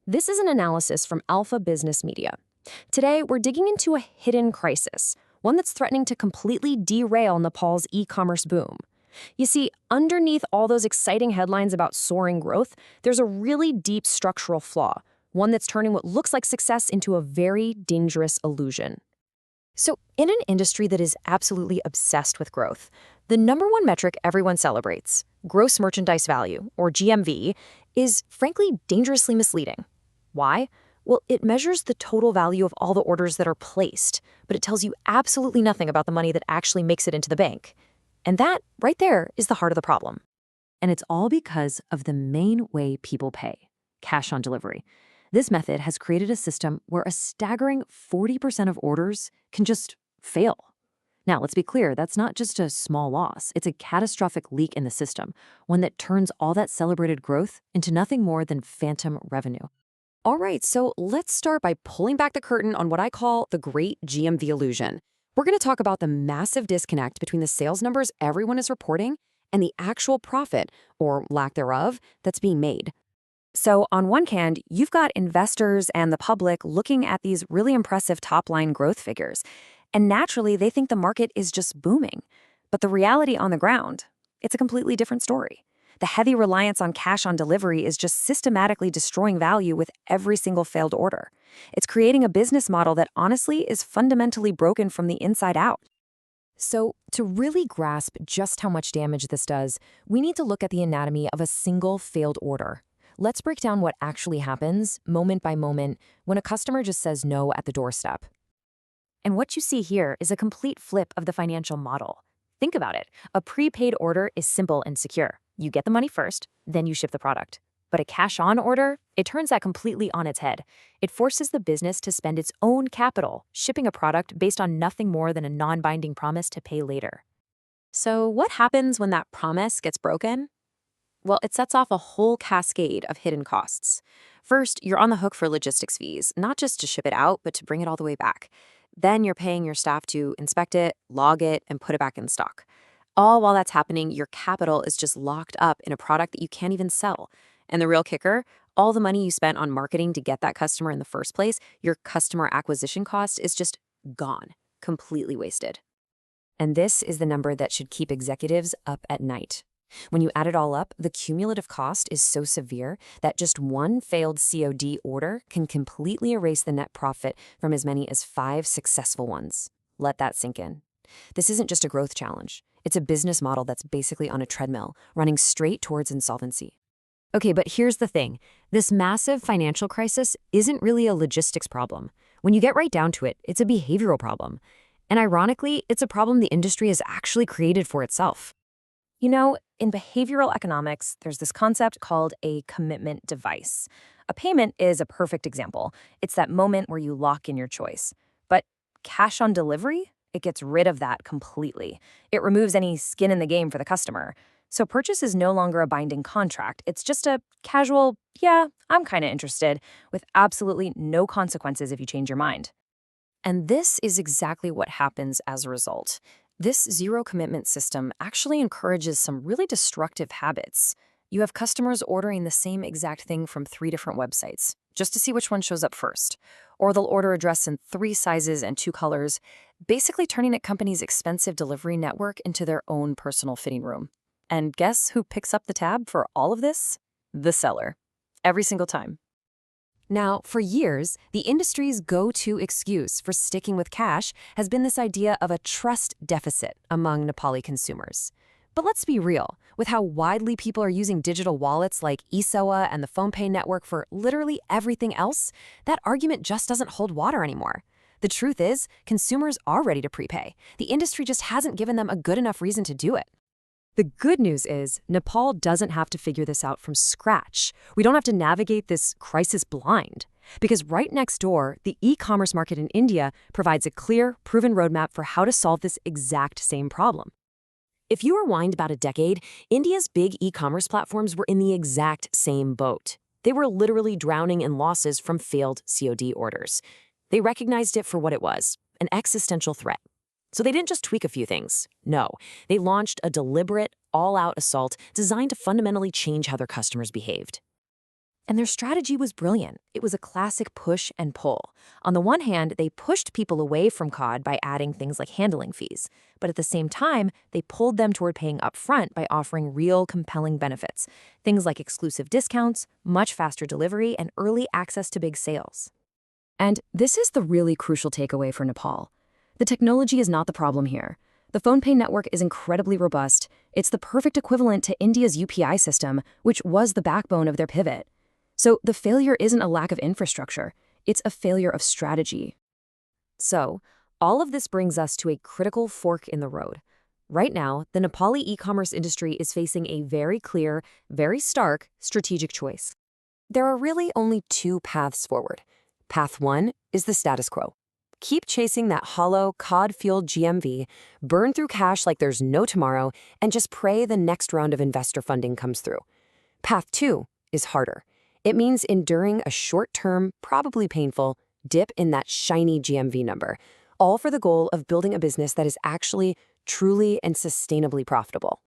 This is an analysis from Alpha Business Media. Today, we're digging into a hidden crisis, one that's threatening to completely derail Nepal's e-commerce boom. You see, underneath all those exciting headlines about soaring growth, there's a really deep structural flaw, one that's turning what looks like success into a very dangerous illusion. So, in an industry that is absolutely obsessed with growth, the number one metric everyone celebrates, gross merchandise value, or GMV, is frankly dangerously misleading. Why? Well, it measures the total value of all the orders that are placed, but it tells you absolutely nothing about the money that actually makes it into the bank. And that, right there, is the heart of the problem. And it's all because of the main way people pay, cash on delivery. This method has created a system where a staggering 40% of orders can just fail. Now, let's be clear, that's not just a small loss. It's a catastrophic leak in the system, one that turns all that celebrated growth into nothing more than phantom revenue. All right, so let's start by pulling back the curtain on what I call the great GMV illusion. We're going to talk about the massive disconnect between the sales numbers everyone is reporting and the actual profit, or lack thereof, that's being made. So on one hand, you've got investors and the public looking at these really impressive top-line growth figures, and naturally they think the market is just booming. But the reality on the ground, it's a completely different story. The heavy reliance on cash on delivery is just systematically destroying value with every single failed order. It's creating a business model that honestly is fundamentally broken from the inside out. So, to really grasp just how much damage this does, we need to look at the anatomy of a single failed order. Let's break down what actually happens, moment by moment, when a customer just says no at the doorstep. And what you see here is a complete flip of the financial model. Think about it. A prepaid order is simple and secure. You get the money first, then you ship the product. But a cash-on order, it turns that completely on its head. It forces the business to spend its own capital, shipping a product based on nothing more than a non-binding promise to pay later. So what happens when that promise gets broken? Well, it sets off a whole cascade of hidden costs. First, you're on the hook for logistics fees, not just to ship it out, but to bring it all the way back. Then you're paying your staff to inspect it, log it, and put it back in stock. All while that's happening, your capital is just locked up in a product that you can't even sell. And the real kicker, all the money you spent on marketing to get that customer in the first place, your customer acquisition cost is just gone, completely wasted. And this is the number that should keep executives up at night. When you add it all up, the cumulative cost is so severe that just one failed COD order can completely erase the net profit from as many as 5 successful ones. Let that sink in. This isn't just a growth challenge. It's a business model that's basically on a treadmill, running straight towards insolvency. Okay, but here's the thing. This massive financial crisis isn't really a logistics problem. When you get right down to it, it's a behavioral problem. And ironically, it's a problem the industry has actually created for itself. You know, in behavioral economics, there's this concept called a commitment device. A payment is a perfect example. It's that moment where you lock in your choice. But cash on delivery? It gets rid of that completely. It removes any skin in the game for the customer. So purchase is no longer a binding contract. It's just a casual, yeah, I'm kind of interested, with absolutely no consequences if you change your mind. And this is exactly what happens as a result. This zero commitment system actually encourages some really destructive habits. You have customers ordering the same exact thing from 3 different websites, just to see which one shows up first. Or they'll order a dress in 3 sizes and 2 colors, basically turning a company's expensive delivery network into their own personal fitting room. And guess who picks up the tab for all of this? The seller. Every single time. Now, for years, the industry's go-to excuse for sticking with cash has been this idea of a trust deficit among Nepali consumers. But let's be real, with how widely people are using digital wallets like eSoa and the PhonePe network for literally everything else, that argument just doesn't hold water anymore. The truth is, consumers are ready to prepay. The industry just hasn't given them a good enough reason to do it. The good news is, Nepal doesn't have to figure this out from scratch. We don't have to navigate this crisis blind. Because right next door, the e-commerce market in India provides a clear, proven roadmap for how to solve this exact same problem. If you rewind about a decade, India's big e-commerce platforms were in the exact same boat. They were literally drowning in losses from failed COD orders. They recognized it for what it was, an existential threat. So they didn't just tweak a few things. No, they launched a deliberate, all-out assault designed to fundamentally change how their customers behaved. And their strategy was brilliant. It was a classic push and pull. On the one hand, they pushed people away from cod by adding things like handling fees. But at the same time, they pulled them toward paying upfront by offering real compelling benefits. Things like exclusive discounts, much faster delivery, and early access to big sales. And this is the really crucial takeaway for Nepal. The technology is not the problem here. The PhonePe network is incredibly robust. It's the perfect equivalent to India's UPI system, which was the backbone of their pivot. So the failure isn't a lack of infrastructure, it's a failure of strategy. So, all of this brings us to a critical fork in the road. Right now, the Nepali e-commerce industry is facing a very clear, very stark strategic choice. There are really only two paths forward. Path one is the status quo. Keep chasing that hollow, cod-fueled GMV, burn through cash like there's no tomorrow, and just pray the next round of investor funding comes through. Path two is harder. It means enduring a short-term, probably painful, dip in that shiny GMV number, all for the goal of building a business that is actually, truly, and sustainably profitable.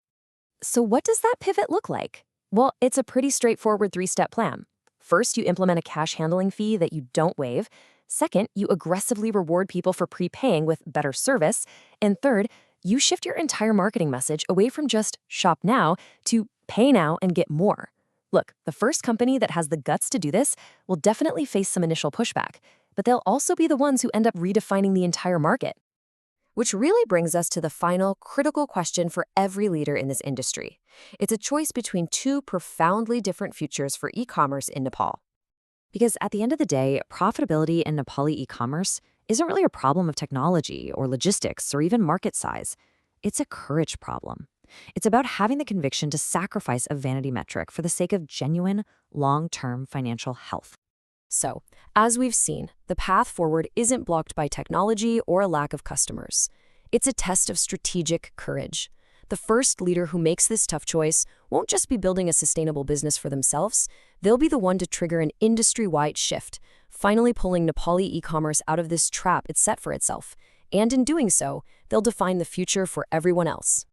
So what does that pivot look like? Well, it's a pretty straightforward three-step plan. First, you implement a cash handling fee that you don't waive. Second, you aggressively reward people for prepaying with better service. And third, you shift your entire marketing message away from just shop now to pay now and get more. Look, the first company that has the guts to do this will definitely face some initial pushback, but they'll also be the ones who end up redefining the entire market. Which really brings us to the final critical question for every leader in this industry. It's a choice between two profoundly different futures for e-commerce in Nepal. Because at the end of the day, profitability in Nepali e-commerce isn't really a problem of technology or logistics or even market size. It's a courage problem. It's about having the conviction to sacrifice a vanity metric for the sake of genuine, long-term financial health. So, as we've seen, the path forward isn't blocked by technology or a lack of customers. It's a test of strategic courage. The first leader who makes this tough choice won't just be building a sustainable business for themselves, they'll be the one to trigger an industry-wide shift, finally pulling Nepali e-commerce out of this trap it's set for itself. And in doing so, they'll define the future for everyone else.